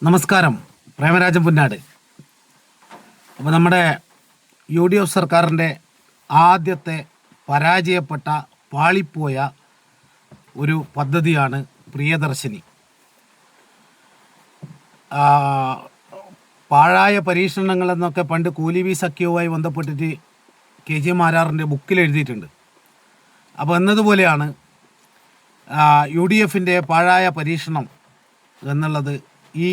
നമസ്കാരം. പ്രേമരാജൻ പുന്നാട്. അപ്പോൾ നമ്മുടെ UDF സർക്കാരിൻ്റെ ആദ്യത്തെ പരാജയപ്പെട്ട പാളിപ്പോയ ഒരു പദ്ധതിയാണ് പ്രിയദർശിനി. പാഴായ പരീക്ഷണങ്ങളെന്നൊക്കെ പണ്ട് കൂലിവി സഖ്യവുമായി ബന്ധപ്പെട്ടിട്ട് KG മാരാറിൻ്റെ ബുക്കിൽ എഴുതിയിട്ടുണ്ട്. അപ്പോൾ എന്നതുപോലെയാണ് UDFൻ്റെ പാഴായ പരീക്ഷണം എന്നുള്ളത് ഈ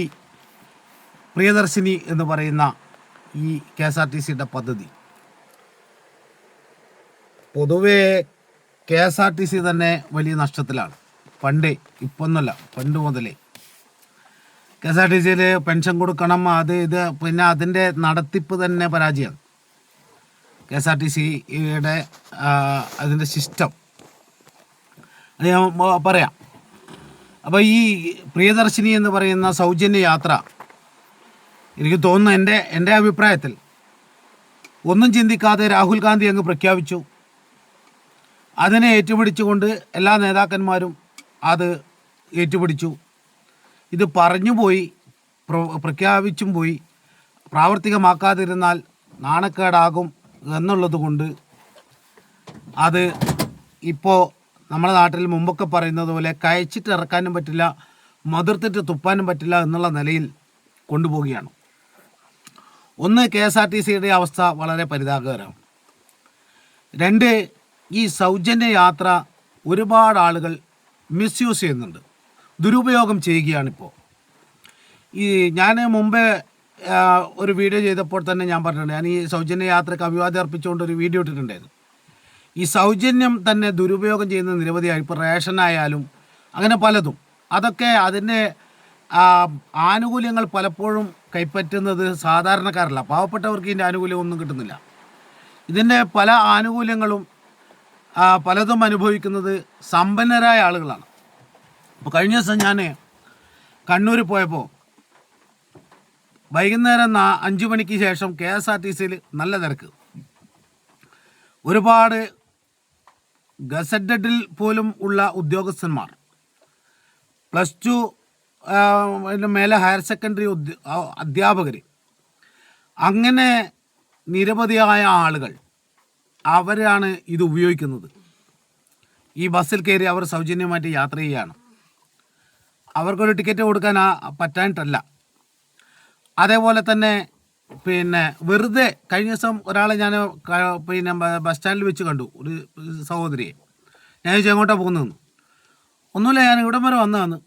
പ്രിയദർശിനി എന്ന് പറയുന്ന ഈ KSRTCയുടെ പദ്ധതി. പൊതുവേ KSRTC തന്നെ വലിയ നഷ്ടത്തിലാണ്. ഇപ്പൊന്നുമല്ല, പണ്ട് മുതലേ KSRTCയിൽ പെൻഷൻ കൊടുക്കണം, ഇത് പിന്നെ അതിൻ്റെ നടത്തിപ്പ് തന്നെ പരാജയമാണ്. KSRTCയുടെ അതിൻ്റെ സിസ്റ്റം അത് ഞാൻ പറയാം. അപ്പോൾ ഈ പ്രിയദർശിനി എന്ന് പറയുന്ന സൗജന്യ യാത്ര എനിക്ക് തോന്നുന്നു, എൻ്റെ അഭിപ്രായത്തിൽ ഒന്നും ചിന്തിക്കാതെ രാഹുൽ ഗാന്ധി അങ്ങ് പ്രഖ്യാപിച്ചു. അതിനെ ഏറ്റുപിടിച്ചുകൊണ്ട് എല്ലാ നേതാക്കന്മാരും അത് ഏറ്റുപിടിച്ചു. ഇത് പറഞ്ഞു പോയി, പ്രഖ്യാപിച്ചും പോയി. പ്രാവർത്തികമാക്കാതിരുന്നാൽ നാണക്കേടാകും എന്നുള്ളത് കൊണ്ട് അത് ഇപ്പോൾ നമ്മുടെ നാട്ടിൽ മുമ്പൊക്കെ പറയുന്നത് പോലെ കയച്ചിട്ട് ഇറക്കാനും പറ്റില്ല, മതിർത്തിട്ട് തുപ്പാനും പറ്റില്ല എന്നുള്ള നിലയിൽ കൊണ്ടുപോവുകയാണ്. ഒന്ന്, KSRTCയുടെ അവസ്ഥ വളരെ പരിതാപകരമാണ്. രണ്ട്, ഈ സൗജന്യ യാത്ര ഒരുപാട് ആളുകൾ മിസ്യൂസ് ചെയ്യുന്നുണ്ട്, ദുരുപയോഗം ചെയ്യുകയാണിപ്പോൾ. ഞാൻ മുമ്പേ ഒരു വീഡിയോ ചെയ്തപ്പോൾ തന്നെ ഞാൻ പറഞ്ഞിട്ടുണ്ട്, ഞാൻ ഈ സൗജന്യ യാത്രയ്ക്ക് അഭിവാദ്യം അർപ്പിച്ചുകൊണ്ട് ഒരു വീഡിയോ ഇട്ടിട്ടുണ്ടായിരുന്നു. ഈ സൗജന്യം തന്നെ ദുരുപയോഗം ചെയ്യുന്ന നിരവധിയായി, ഇപ്പോൾ റേഷനായാലും അങ്ങനെ പലതും. അതൊക്കെ അതിൻ്റെ ആനുകൂല്യങ്ങൾ പലപ്പോഴും കൈപ്പറ്റുന്നത് സാധാരണക്കാരല്ല, പാവപ്പെട്ടവർക്ക് ഇതിൻ്റെ ആനുകൂല്യം ഒന്നും കിട്ടുന്നില്ല. ഇതിൻ്റെ പല ആനുകൂല്യങ്ങളും പലതും അനുഭവിക്കുന്നത് സമ്പന്നരായ ആളുകളാണ്. അപ്പോൾ കഴിഞ്ഞ ദിവസം ഞാൻ കണ്ണൂർ പോയപ്പോൾ വൈകുന്നേരം 5 മണിക്ക് ശേഷം KSRTCയിൽ നല്ല തിരക്ക്. ഒരുപാട് ഗസറ്റഡിൽ പോലും ഉള്ള ഉദ്യോഗസ്ഥന്മാർ, +2 മേലെ ഹയർ സെക്കൻഡറി അധ്യാപകർ, അങ്ങനെ നിരവധിയായ ആളുകൾ അവരാണ് ഇത് ഉപയോഗിക്കുന്നത്. ഈ ബസ്സിൽ കയറി അവർ സൗജന്യമായിട്ട് യാത്ര ചെയ്യുകയാണ്. അവർക്കൊരു ടിക്കറ്റ് കൊടുക്കാൻ പറ്റാനിട്ടല്ല. അതേപോലെ തന്നെ പിന്നെ വെറുതെ കഴിഞ്ഞ ദിവസം ഒരാളെ ഞാൻ ബസ് സ്റ്റാൻഡിൽ വെച്ച് കണ്ടു, ഒരു സഹോദരിയെ. ഞാൻ ചോദിച്ചു എങ്ങോട്ടാണ് പോകുന്നതെന്ന്. ഒന്നുമില്ല, ഞാൻ ഇവിടം വരെ വന്നതാണ്,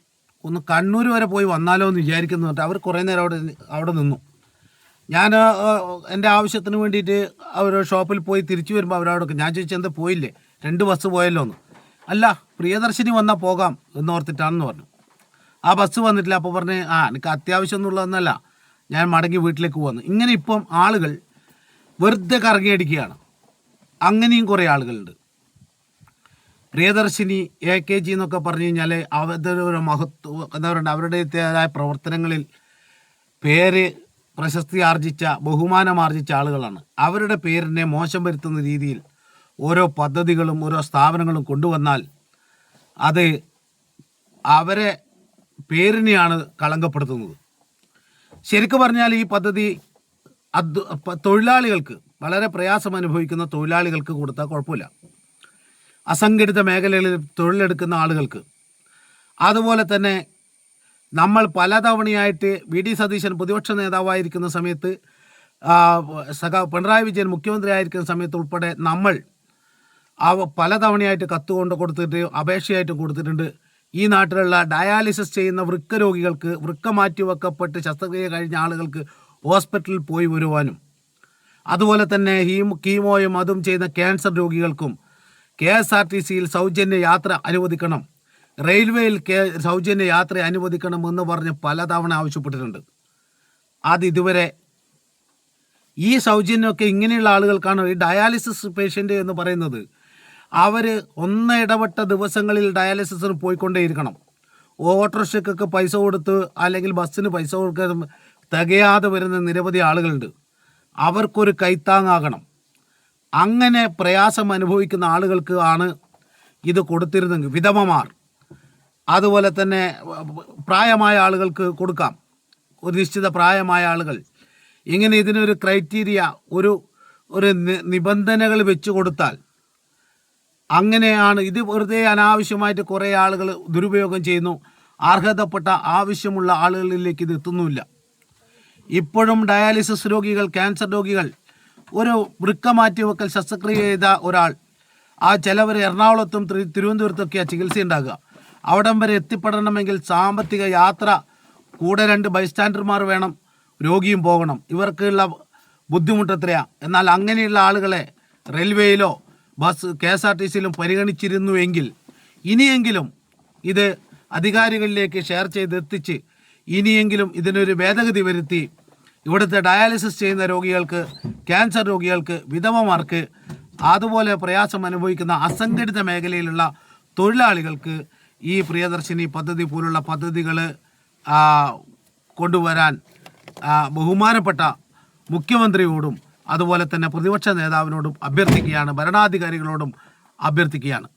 ഒന്ന് കണ്ണൂർ വരെ പോയി വന്നാലോ എന്ന് വിചാരിക്കുന്നു പറഞ്ഞിട്ട് അവർ കുറേ നേരം അവിടെ നിന്നു. ഞാൻ എൻ്റെ ആവശ്യത്തിന് വേണ്ടിയിട്ട് അവർ ഷോപ്പിൽ പോയി തിരിച്ചു വരുമ്പോൾ അവരവിടെ, ഞാൻ ചോദിച്ചു എന്താ പോയില്ലേ, 2 ബസ് പോയല്ലോ എന്ന്. അല്ല, പ്രിയദർശിനി വന്നാൽ പോകാം എന്നോർത്തിട്ടാണെന്ന് പറഞ്ഞു. ആ ബസ് വന്നിട്ടില്ല. അപ്പോൾ പറഞ്ഞ് എനിക്ക് അത്യാവശ്യം എന്നുള്ളതെന്നല്ല, ഞാൻ മടങ്ങി വീട്ടിലേക്ക് വന്നു. ഇങ്ങനെ ഇപ്പം ആളുകൾ വെറുതെ കറങ്ങിയടിക്കുകയാണ്. അങ്ങനെയും കുറേ ആളുകളുണ്ട്. പ്രിയദർശിനി AKG എന്നൊക്കെ പറഞ്ഞു കഴിഞ്ഞാൽ അവരുടെ മഹത്വം എന്താ പറയുക, അവരുടേതായ പ്രവർത്തനങ്ങളിൽ പേര് പ്രശസ്തി ആർജിച്ച, ബഹുമാനം ആർജിച്ച ആളുകളാണ്. അവരുടെ പേരിനെ മോശം വരുത്തുന്ന രീതിയിൽ ഓരോ പദ്ധതികളും ഓരോ സ്ഥാപനങ്ങളും കൊണ്ടുവന്നാൽ അത് അവരെ പേരിനെയാണ് കളങ്കപ്പെടുത്തുന്നത്. ശരിക്കും പറഞ്ഞാൽ ഈ പദ്ധതി തൊഴിലാളികൾക്ക്, വളരെ പ്രയാസം അനുഭവിക്കുന്ന തൊഴിലാളികൾക്ക് കൊടുത്താൽ കുഴപ്പമില്ല. അസംഘടിത മേഖലകളിൽ തൊഴിലെടുക്കുന്ന ആളുകൾക്ക്, അതുപോലെ തന്നെ നമ്മൾ പലതവണയായിട്ട് VD സതീശൻ പ്രതിപക്ഷ നേതാവായിരിക്കുന്ന സമയത്ത്, പിണറായി വിജയൻ മുഖ്യമന്ത്രി ആയിരിക്കുന്ന സമയത്ത് ഉൾപ്പെടെ നമ്മൾ പലതവണയായിട്ട് കത്ത് കൊടുത്തിട്ട് അപേക്ഷയായിട്ടും കൊടുത്തിട്ടുണ്ട്. ഈ നാട്ടിലുള്ള ഡയാലിസിസ് ചെയ്യുന്ന വൃക്ക രോഗികൾക്ക്, വൃക്ക മാറ്റിവെക്കപ്പെട്ട് ശസ്ത്രക്രിയ കഴിഞ്ഞ ആളുകൾക്ക് ഹോസ്പിറ്റലിൽ പോയി വരുവാനും, അതുപോലെ തന്നെ കീമോയും അതും ചെയ്യുന്ന ക്യാൻസർ രോഗികൾക്കും KSRTCയിൽ സൗജന്യ യാത്ര അനുവദിക്കണം, റെയിൽവേയിൽ സൗജന്യ യാത്ര അനുവദിക്കണം എന്ന് പറഞ്ഞ് പലതവണ ആവശ്യപ്പെട്ടിട്ടുണ്ട്. അതിതുവരെ ഈ സൗജന്യമൊക്കെ ഇങ്ങനെയുള്ള ആളുകൾക്കാണ്. ഈ ഡയാലിസിസ് പേഷ്യൻ്റ് എന്ന് പറയുന്നത് അവർ ഇടവിട്ട ദിവസങ്ങളിൽ ഡയാലിസിസിന് പോയിക്കൊണ്ടേയിരിക്കണം. ഓട്ടോറിക്ഷയ്ക്കൊക്കെ പൈസ കൊടുത്ത് അല്ലെങ്കിൽ ബസ്സിന് പൈസ കൊടുക്കാൻ തികയാതെ വരുന്ന നിരവധി ആളുകളുണ്ട്. അവർക്കൊരു കൈത്താങ്ങാകണം. അങ്ങനെ പ്രയാസം അനുഭവിക്കുന്ന ആളുകൾക്ക് ആണ് ഇത് കൊടുത്തിരുന്നെങ്കിൽ, വിധവമാർ, അതുപോലെ തന്നെ പ്രായമായ ആളുകൾക്ക് കൊടുക്കാം, ഒരു നിശ്ചിത പ്രായമായ ആളുകൾ ഇങ്ങനെ ഇതിനൊരു ക്രൈറ്റീരിയ ഒരു നിബന്ധനകൾ വെച്ച് കൊടുത്താൽ അങ്ങനെയാണ്. ഇത് വെറുതെ അനാവശ്യമായിട്ട് കുറേ ആളുകൾ ദുരുപയോഗം ചെയ്യുന്നു. അർഹതപ്പെട്ട ആവശ്യമുള്ള ആളുകളിലേക്ക് ഇത് എത്തുന്നുമില്ല. ഇപ്പോഴും ഡയാലിസിസ് രോഗികൾ, ക്യാൻസർ രോഗികൾ, ഒരു വൃക്ക മാറ്റിവെക്കൽ ശസ്ത്രക്രിയ ചെയ്ത ഒരാൾ, ആ ചിലവർ എറണാകുളത്തും തിരുവനന്തപുരത്തൊക്കെയാണ് ചികിത്സ ഉണ്ടാകുക. അവിടം വരെ എത്തിപ്പെടണമെങ്കിൽ സാമ്പത്തിക യാത്ര, കൂടെ 2 ബൈസ്റ്റാൻഡർമാർ വേണം, രോഗിയും പോകണം. ഇവർക്കുള്ള ബുദ്ധിമുട്ട് എത്രയാണ്? എന്നാൽ അങ്ങനെയുള്ള ആളുകളെ റെയിൽവേയിലോ KSRTCയിലും പരിഗണിച്ചിരുന്നുവെങ്കിൽ ഇനിയെങ്കിലും ഇത് അധികാരികളിലേക്ക് ഷെയർ ചെയ്തെത്തിച്ച് ഇനിയെങ്കിലും ഇതിനൊരു ഭേദഗതി വരുത്തി ഇവിടുത്തെ ഡയാലിസിസ് ചെയ്യുന്ന രോഗികൾക്ക്, ക്യാൻസർ രോഗികൾക്ക്, വിധവമാർക്ക്, അതുപോലെ പ്രയാസം അനുഭവിക്കുന്ന അസംഘടിത മേഖലയിലുള്ള തൊഴിലാളികൾക്ക് ഈ പ്രിയദർശിനി പദ്ധതി പോലുള്ള പദ്ധതികൾ കൊണ്ടുവരാൻ ബഹുമാനപ്പെട്ട മുഖ്യമന്ത്രിയോടും അതുപോലെ തന്നെ പ്രതിപക്ഷ നേതാവിനോടും അഭ്യർത്ഥിക്കുകയാണ്, ഭരണാധികാരികളോടും അഭ്യർത്ഥിക്കുകയാണ്.